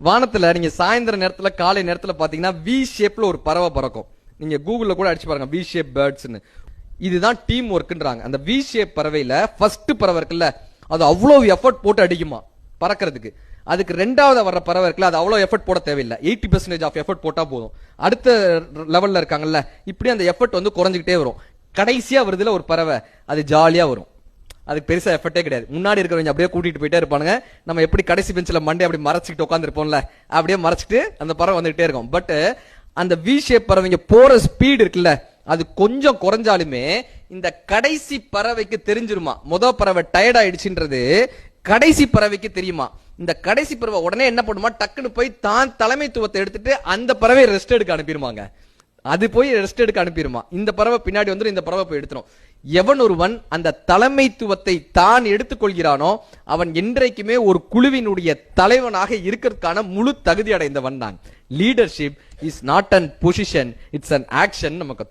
வானத்துல நீங்க சாயந்தர நேரத்துல காலை நேரத்துல பாத்தீங்கன்னா வி ஷேப்ல ஒரு பறவை பறக்கும். நீங்க கூகுள்ல கூட அடிச்சு பாருங்க வி ஷேப் பேர்ட்ஸ்னு. இதுதான் டீம் ஒர்க்ன்றாங்க. அந்த வி ஷேப் பறவையில ஃபர்ஸ்ட் பறவை இருக்குல்ல, அது அவ்வளவு எஃபர்ட் போட்டு அடிக்குமா பறக்கிறதுக்கு. அதுக்கு ரெண்டாவது வர்ற பறவை இருக்குல்ல, அது அவ்வளவு எஃபர்ட் போட தேவையில்லை, 80% ஆஃப் எஃபர்ட் போட்டா போதும். அடுத்த லெவல்ல இருக்காங்கல்ல, இப்படி அந்த எஃபர்ட் வந்து குறைஞ்சிக்கிட்டே வரும். கடைசியா வருதுல ஒரு பறவை, அது ஜாலியா வரும், அதுக்கு பெருசா எஃபர்ட்டே கிடையாது. முன்னாடி இருக்கிறவங்க அப்படியே கூட்டிட்டு போயிட்டே இருப்பானுங்க. நம்ம எப்படி கடைசி பெஞ்சில் மண்டே அப்படி மறைச்சிட்டு உட்காந்து இருப்போம்ல, அப்படியே மறைச்சிட்டு அந்த பறவை வந்துகிட்டே இருக்கும். பட் அந்த வி ஷேப் பறவைங்க போற ஸ்பீடு இருக்குல்ல, அது கொஞ்சம் குறைஞ்சாலுமே இந்த கடைசி பறவைக்கு தெரிஞ்சிருமா முத பறவை டயர்ட் ஆயிடுச்சுன்றது கடைசி பறவைக்கு தெரியுமா. இந்த கடைசி பறவை உடனே என்ன பண்ணுமா, டக்குன்னு போய் தான் தலைமைத்துவத்தை எடுத்துட்டு அந்த பறவை ரெஸ்ட் எடுக்க அனுப்பிடுவாங்க. அது போய் ரெஸ்ட் எடுக்க அனுப்பிடுமா. இந்த பறவை பின்னாடி வந்து இந்த பறவை போய் எடுத்துரும். எவன் ஒருவன் அந்த தலைமைத்துவத்தை தான் எடுத்துக்கொள்கிறானோ அவன் என்றைக்குமே ஒரு குழுவினுடைய தலைவனாக இருக்கிறதுக்கான முழு தகுதி அடைந்தவன் தான். Leadership is not an position, it's an action நமக்கு